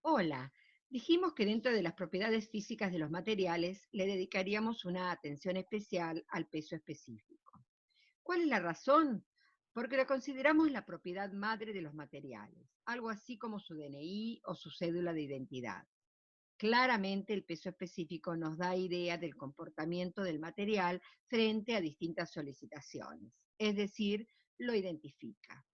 Hola, dijimos que dentro de las propiedades físicas de los materiales le dedicaríamos una atención especial al peso específico. ¿Cuál es la razón? Porque lo consideramos la propiedad madre de los materiales, algo así como su DNI o su cédula de identidad. Claramente el peso específico nos da idea del comportamiento del material frente a distintas solicitaciones, es decir, lo identifica.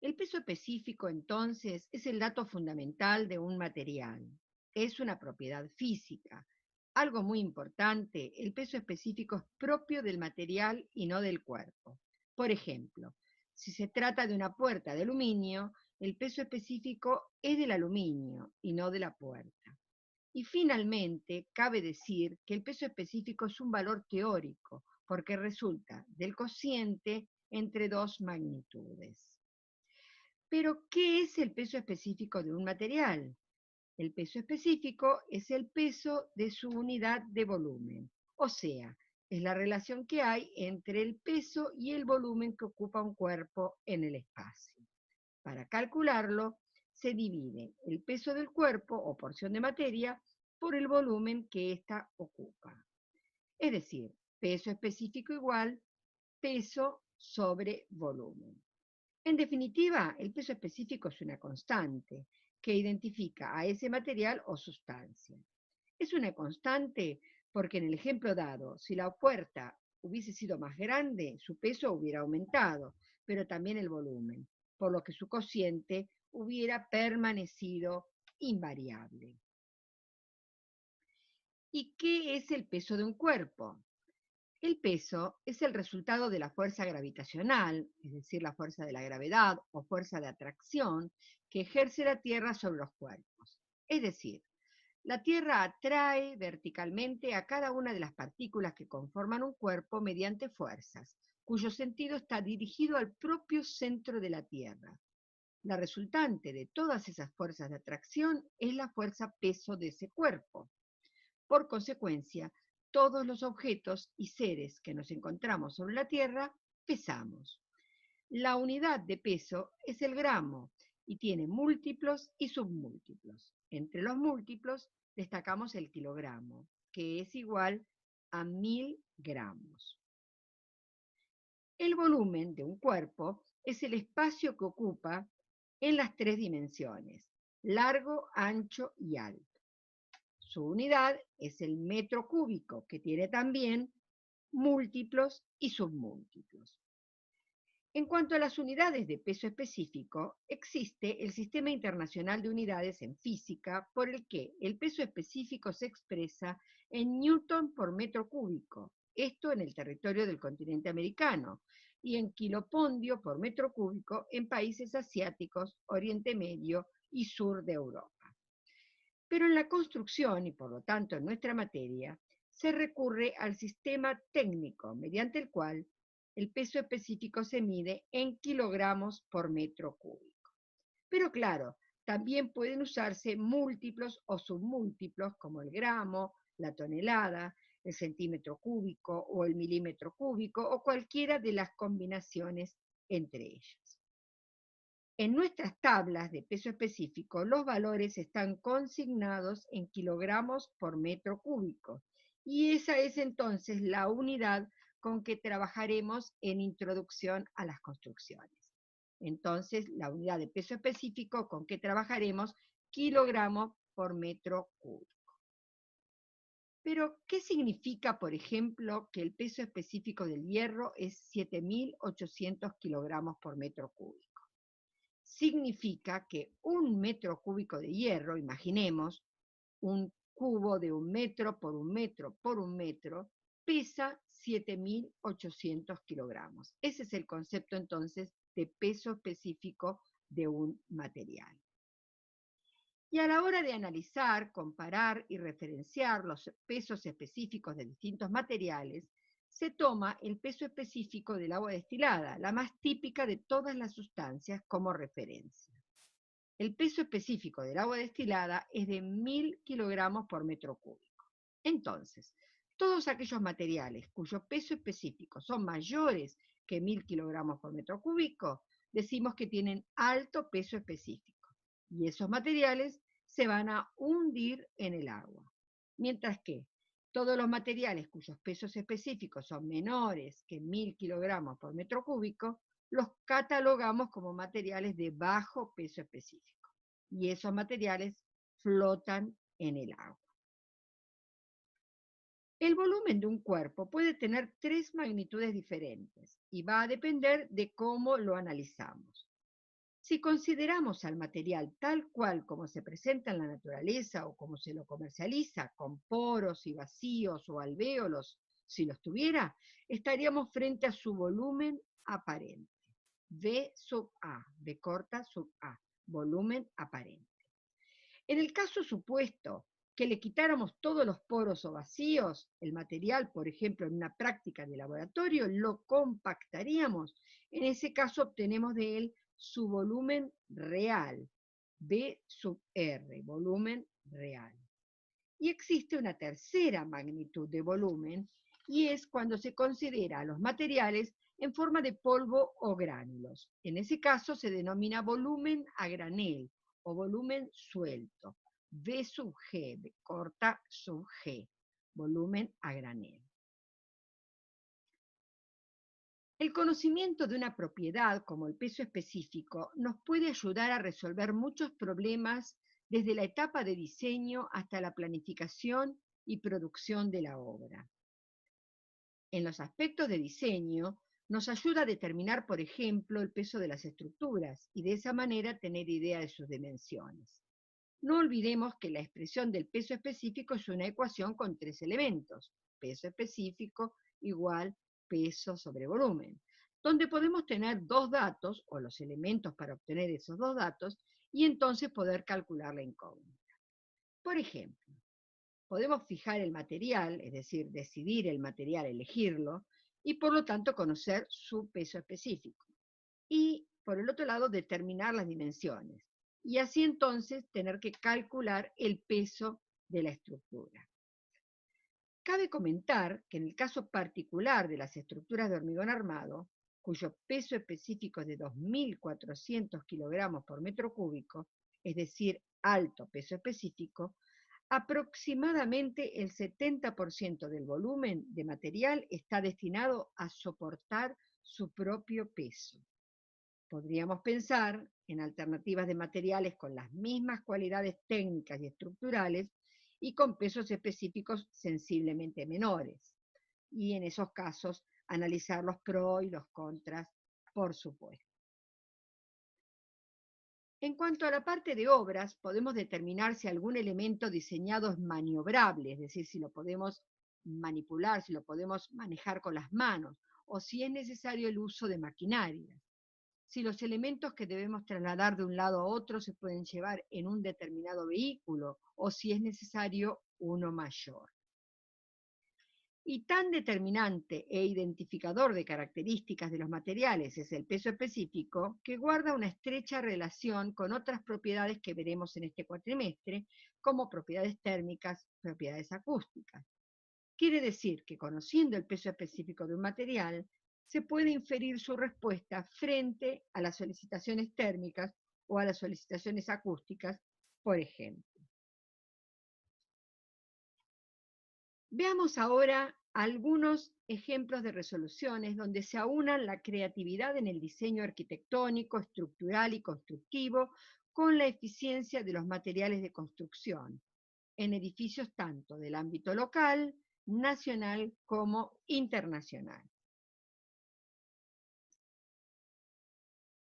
El peso específico, entonces, es el dato fundamental de un material. Es una propiedad física. Algo muy importante, el peso específico es propio del material y no del cuerpo. Por ejemplo, si se trata de una puerta de aluminio, el peso específico es del aluminio y no de la puerta. Y finalmente, cabe decir que el peso específico es un valor teórico, porque resulta del cociente entre dos magnitudes. Pero, ¿qué es el peso específico de un material? El peso específico es el peso de su unidad de volumen, o sea, es la relación que hay entre el peso y el volumen que ocupa un cuerpo en el espacio. Para calcularlo, se divide el peso del cuerpo o porción de materia por el volumen que ésta ocupa. Es decir, peso específico igual peso sobre volumen. En definitiva, el peso específico es una constante que identifica a ese material o sustancia. Es una constante porque en el ejemplo dado, si la puerta hubiese sido más grande, su peso hubiera aumentado, pero también el volumen, por lo que su cociente hubiera permanecido invariable. ¿Y qué es el peso de un cuerpo? El peso es el resultado de la fuerza gravitacional, es decir, la fuerza de la gravedad o fuerza de atracción que ejerce la Tierra sobre los cuerpos. Es decir, la Tierra atrae verticalmente a cada una de las partículas que conforman un cuerpo mediante fuerzas, cuyo sentido está dirigido al propio centro de la Tierra. La resultante de todas esas fuerzas de atracción es la fuerza peso de ese cuerpo. Por consecuencia, todos los objetos y seres que nos encontramos sobre la Tierra pesamos. La unidad de peso es el gramo y tiene múltiplos y submúltiplos. Entre los múltiplos destacamos el kilogramo, que es igual a 1000 gramos. El volumen de un cuerpo es el espacio que ocupa en las tres dimensiones, largo, ancho y alto. Su unidad es el metro cúbico, que tiene también múltiplos y submúltiplos. En cuanto a las unidades de peso específico, existe el Sistema Internacional de Unidades en Física, por el que el peso específico se expresa en newton por metro cúbico, esto en el territorio del continente americano, y en kilopondio por metro cúbico en países asiáticos, Oriente Medio y sur de Europa. Pero en la construcción, y por lo tanto en nuestra materia, se recurre al sistema técnico mediante el cual el peso específico se mide en kilogramos por metro cúbico. Pero claro, también pueden usarse múltiplos o submúltiplos como el gramo, la tonelada, el centímetro cúbico o el milímetro cúbico o cualquiera de las combinaciones entre ellas. En nuestras tablas de peso específico, los valores están consignados en kilogramos por metro cúbico, y esa es entonces la unidad con que trabajaremos en introducción a las construcciones. Entonces, la unidad de peso específico con que trabajaremos, kilogramos por metro cúbico. Pero, ¿qué significa, por ejemplo, que el peso específico del hierro es 7.800 kilogramos por metro cúbico? Significa que un metro cúbico de hierro, imaginemos, un cubo de 1 metro por 1 metro por 1 metro, pesa 7.800 kilogramos. Ese es el concepto entonces de peso específico de un material. Y a la hora de analizar, comparar y referenciar los pesos específicos de distintos materiales, se toma el peso específico del agua destilada, la más típica de todas las sustancias, como referencia. El peso específico del agua destilada es de 1000 kilogramos por metro cúbico. Entonces, todos aquellos materiales cuyo peso específico son mayores que 1000 kilogramos por metro cúbico, decimos que tienen alto peso específico. y esos materiales se van a hundir en el agua. Mientras que todos los materiales cuyos pesos específicos son menores que 1000 kilogramos por metro cúbico, los catalogamos como materiales de bajo peso específico. Y esos materiales flotan en el agua. El volumen de un cuerpo puede tener 3 magnitudes diferentes y va a depender de cómo lo analizamos. Si consideramos al material tal cual como se presenta en la naturaleza o como se lo comercializa, con poros y vacíos o alvéolos, si los tuviera, estaríamos frente a su volumen aparente. V sub A, V corta sub A, volumen aparente. En el caso supuesto que le quitáramos todos los poros o vacíos, el material, por ejemplo, en una práctica de laboratorio, lo compactaríamos. En ese caso obtenemos de él su volumen real, V sub R, volumen real. Y existe una tercera magnitud de volumen, y es cuando se considera a los materiales en forma de polvo o gránulos. En ese caso se denomina volumen a granel o volumen suelto, V sub G, V corta sub G, volumen a granel. El conocimiento de una propiedad, como el peso específico, nos puede ayudar a resolver muchos problemas desde la etapa de diseño hasta la planificación y producción de la obra. En los aspectos de diseño, nos ayuda a determinar, por ejemplo, el peso de las estructuras y de esa manera tener idea de sus dimensiones. No olvidemos que la expresión del peso específico es una ecuación con 3 elementos: peso específico igual peso sobre volumen, donde podemos tener 2 datos o los elementos para obtener esos 2 datos y entonces poder calcular la incógnita. Por ejemplo, podemos fijar el material, es decir, decidir el material, elegirlo, y por lo tanto conocer su peso específico. Y por el otro lado, determinar las dimensiones. Y así entonces tener que calcular el peso de la estructura. Cabe comentar que en el caso particular de las estructuras de hormigón armado, cuyo peso específico es de 2.400 kilogramos por metro cúbico, es decir, alto peso específico, aproximadamente el 70% del volumen de material está destinado a soportar su propio peso. Podríamos pensar en alternativas de materiales con las mismas cualidades técnicas y estructurales y con pesos específicos sensiblemente menores. Y en esos casos, analizar los pros y los contras, por supuesto. En cuanto a la parte de obras, podemos determinar si algún elemento diseñado es maniobrable, es decir, si lo podemos manipular, si lo podemos manejar con las manos, o si es necesario el uso de maquinaria. Si los elementos que debemos trasladar de un lado a otro se pueden llevar en un determinado vehículo, o si es necesario uno mayor. Y tan determinante e identificador de características de los materiales es el peso específico, que guarda una estrecha relación con otras propiedades que veremos en este cuatrimestre, como propiedades térmicas, propiedades acústicas. Quiere decir que conociendo el peso específico de un material, se puede inferir su respuesta frente a las solicitaciones térmicas o a las solicitaciones acústicas, por ejemplo. Veamos ahora algunos ejemplos de resoluciones donde se aunan la creatividad en el diseño arquitectónico, estructural y constructivo con la eficiencia de los materiales de construcción, en edificios tanto del ámbito local, nacional como internacional.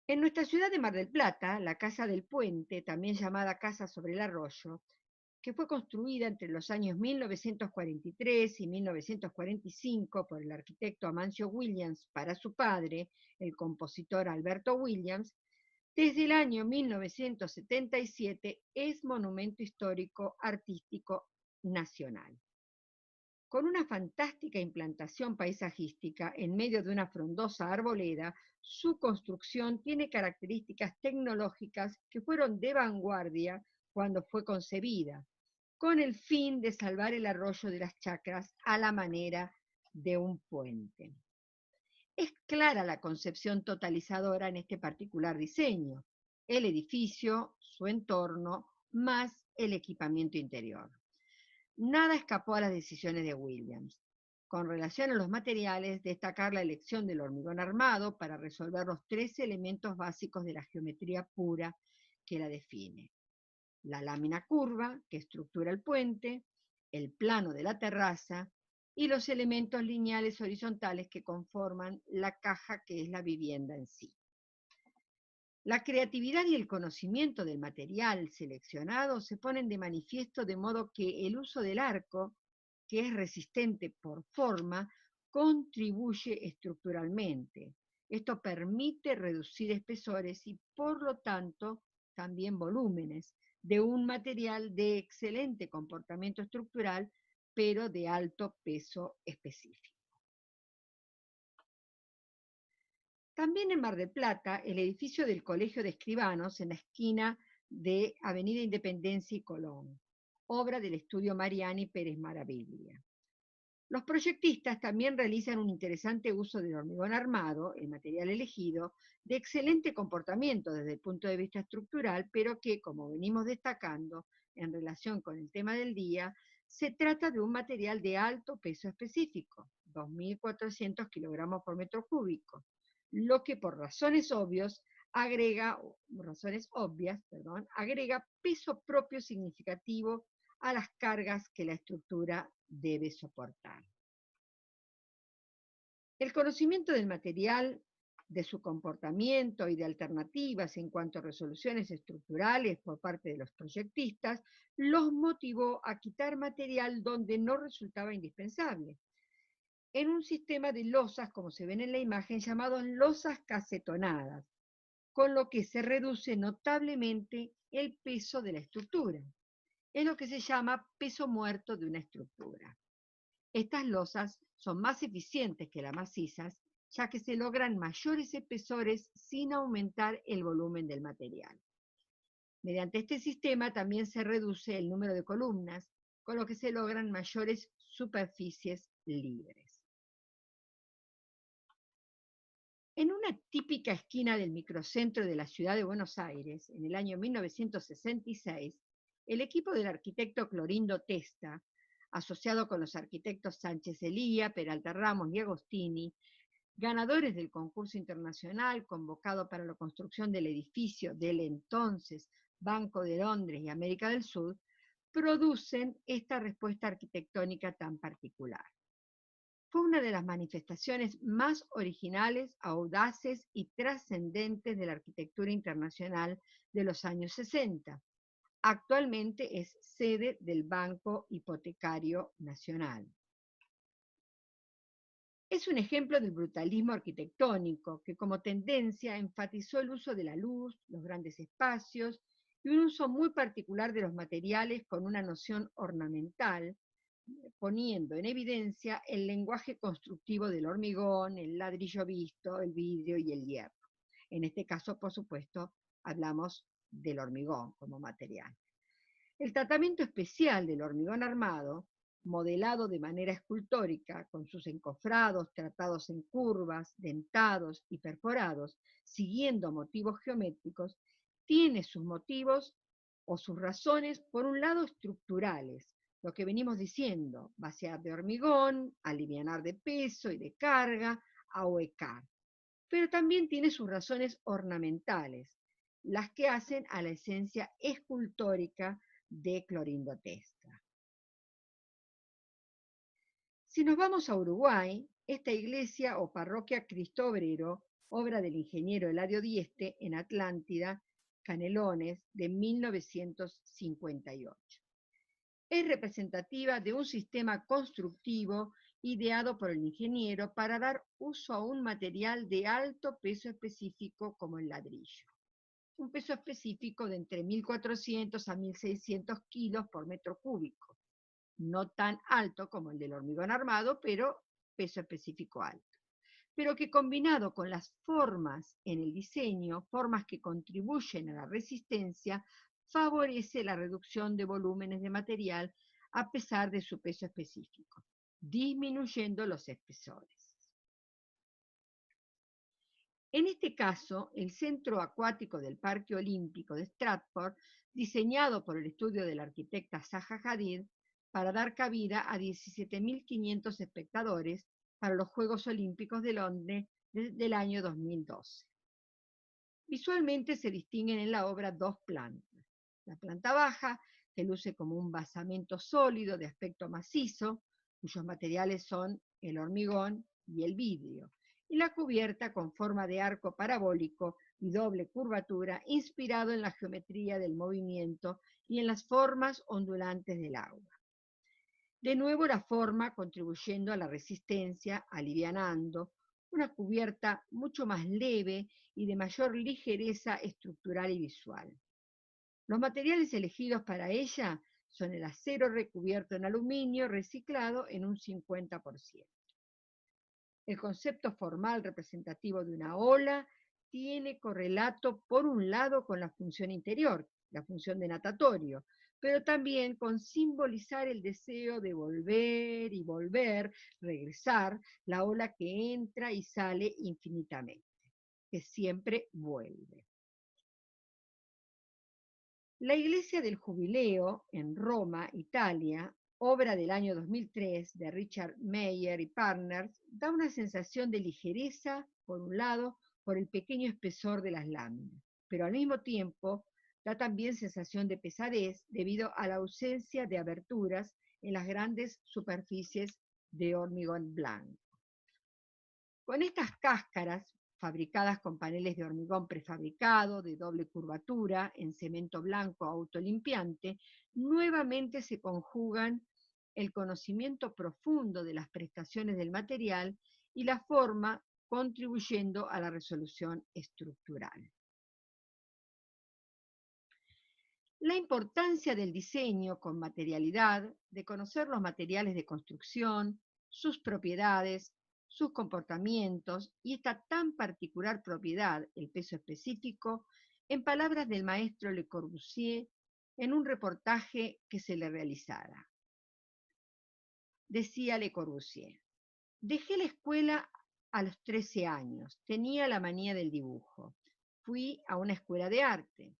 En nuestra ciudad de Mar del Plata, la Casa del Puente, también llamada Casa sobre el Arroyo, que fue construida entre los años 1943 y 1945 por el arquitecto Amancio Williams para su padre, el compositor Alberto Williams, desde el año 1977 es monumento histórico artístico nacional. Con una fantástica implantación paisajística en medio de una frondosa arboleda, su construcción tiene características tecnológicas que fueron de vanguardia cuando fue concebida, con el fin de salvar el arroyo de las Chacras a la manera de un puente. Es clara la concepción totalizadora en este particular diseño. el edificio, su entorno, más el equipamiento interior. Nada escapó a las decisiones de Williams. Con relación a los materiales, destacar la elección del hormigón armado para resolver los tres elementos básicos de la geometría pura que la define: la lámina curva, que estructura el puente, el plano de la terraza, y los elementos lineales horizontales que conforman la caja que es la vivienda en sí. La creatividad y el conocimiento del material seleccionado se ponen de manifiesto de modo que el uso del arco, que es resistente por forma, contribuye estructuralmente. Esto permite reducir espesores y, por lo tanto, también volúmenes de un material de excelente comportamiento estructural, pero de alto peso específico. También en Mar del Plata, el edificio del Colegio de Escribanos, en la esquina de Avenida Independencia y Colón, obra del estudio Mariani Pérez Maraviglia. Los proyectistas también realizan un interesante uso del hormigón armado, el material elegido, de excelente comportamiento desde el punto de vista estructural, pero que, como venimos destacando en relación con el tema del día, se trata de un material de alto peso específico, 2.400 kilogramos por metro cúbico, lo que por razones obvias agrega peso propio significativo a las cargas que la estructura debe soportar. El conocimiento del material, de su comportamiento y de alternativas en cuanto a resoluciones estructurales por parte de los proyectistas, los motivó a quitar material donde no resultaba indispensable, en un sistema de losas, como se ven en la imagen, llamado losas casetonadas, con lo que se reduce notablemente el peso de la estructura. Es lo que se llama peso muerto de una estructura. Estas losas son más eficientes que las macizas, ya que se logran mayores espesores sin aumentar el volumen del material. Mediante este sistema también se reduce el número de columnas, con lo que se logran mayores superficies libres. En una típica esquina del microcentro de la ciudad de Buenos Aires, en el año 1966, el equipo del arquitecto Clorindo Testa, asociado con los arquitectos Sánchez Elía, Peralta Ramos y Agostini, ganadores del concurso internacional convocado para la construcción del edificio del entonces Banco de Londres y América del Sur, producen esta respuesta arquitectónica tan particular. Fue una de las manifestaciones más originales, audaces y trascendentes de la arquitectura internacional de los años 60. Actualmente es sede del Banco Hipotecario Nacional. Es un ejemplo del brutalismo arquitectónico que, como tendencia, enfatizó el uso de la luz, los grandes espacios y un uso muy particular de los materiales con una noción ornamental, poniendo en evidencia el lenguaje constructivo del hormigón, el ladrillo visto, el vidrio y el hierro. En este caso, por supuesto, hablamos del hormigón como material. El tratamiento especial del hormigón armado, modelado de manera escultórica, con sus encofrados tratados en curvas, dentados y perforados, siguiendo motivos geométricos, tiene sus motivos o sus razones, por un lado, estructurales, lo que venimos diciendo: vaciar de hormigón, alivianar de peso y de carga, ahuecar. Pero también tiene sus razones ornamentales, las que hacen a la esencia escultórica de Clorindo Testa. Si nos vamos a Uruguay, esta iglesia o parroquia Cristo Obrero, obra del ingeniero Eladio Dieste en Atlántida, Canelones, de 1958. Es representativa de un sistema constructivo ideado por el ingeniero para dar uso a un material de alto peso específico como el ladrillo. Un peso específico de entre 1.400 a 1.600 kilos por metro cúbico. No tan alto como el del hormigón armado, pero peso específico alto. Pero que, combinado con las formas en el diseño, formas que contribuyen a la resistencia, favorece la reducción de volúmenes de material a pesar de su peso específico, disminuyendo los espesores. En este caso, el centro acuático del Parque Olímpico de Stratford, diseñado por el estudio de la arquitecta Zaha Hadid para dar cabida a 17.500 espectadores para los Juegos Olímpicos de Londres del año 2012. Visualmente se distinguen en la obra dos plantas. La planta baja, que luce como un basamento sólido de aspecto macizo, cuyos materiales son el hormigón y el vidrio, y la cubierta con forma de arco parabólico y doble curvatura, inspirado en la geometría del movimiento y en las formas ondulantes del agua. De nuevo la forma contribuyendo a la resistencia, alivianando, una cubierta mucho más leve y de mayor ligereza estructural y visual. Los materiales elegidos para ella son el acero recubierto en aluminio reciclado en un 50%. El concepto formal representativo de una ola tiene correlato por un lado con la función interior, la función de natatorio, pero también con simbolizar el deseo de volver y volver, regresar, la ola que entra y sale infinitamente, que siempre vuelve. La Iglesia del Jubileo, en Roma, Italia, obra del año 2003 de Richard Meyer y Partners, da una sensación de ligereza, por un lado, por el pequeño espesor de las láminas, pero al mismo tiempo da también sensación de pesadez debido a la ausencia de aberturas en las grandes superficies de hormigón blanco. Con estas cáscaras, fabricadas con paneles de hormigón prefabricado, de doble curvatura, en cemento blanco autolimpiante, nuevamente se conjugan el conocimiento profundo de las prestaciones del material y la forma, contribuyendo a la resolución estructural. La importancia del diseño con materialidad, de conocer los materiales de construcción, sus propiedades, sus comportamientos y esta tan particular propiedad, el peso específico, en palabras del maestro Le Corbusier en un reportaje que se le realizara. Decía Le Corbusier: dejé la escuela a los 13 años, tenía la manía del dibujo. Fui a una escuela de arte.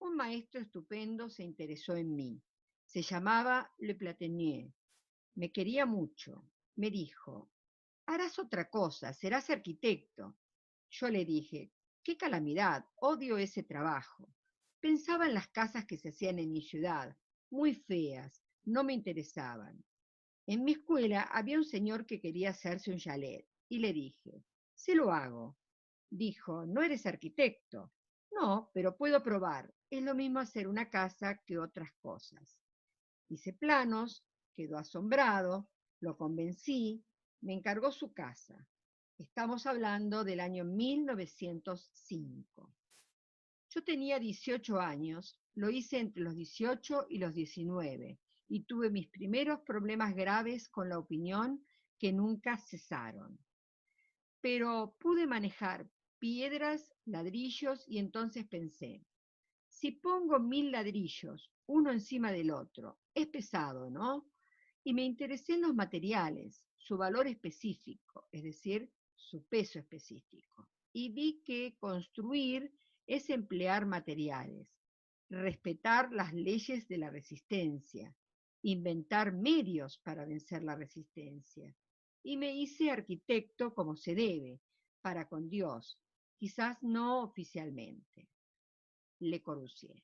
Un maestro estupendo se interesó en mí. Se llamaba Le Platinier. Me quería mucho. Me dijo: harás otra cosa, serás arquitecto. Yo le dije: qué calamidad, odio ese trabajo. Pensaba en las casas que se hacían en mi ciudad, muy feas, no me interesaban. En mi escuela había un señor que quería hacerse un chalet y le dije: se lo hago. Dijo: ¿no eres arquitecto? No, pero puedo probar. Es lo mismo hacer una casa que otras cosas. Hice planos, quedó asombrado, lo convencí, me encargó su casa. Estamos hablando del año 1905. Yo tenía 18 años, lo hice entre los 18 y los 19, y tuve mis primeros problemas graves con la opinión que nunca cesaron. Pero pude manejar piedras, ladrillos, y entonces pensé: si pongo 1000 ladrillos, uno encima del otro, es pesado, ¿no? Y me interesé en los materiales, su valor específico, es decir, su peso específico. Y vi que construir es emplear materiales, respetar las leyes de la resistencia, inventar medios para vencer la resistencia. Y me hice arquitecto como se debe, para con Dios, quizás no oficialmente. Le Corbusier.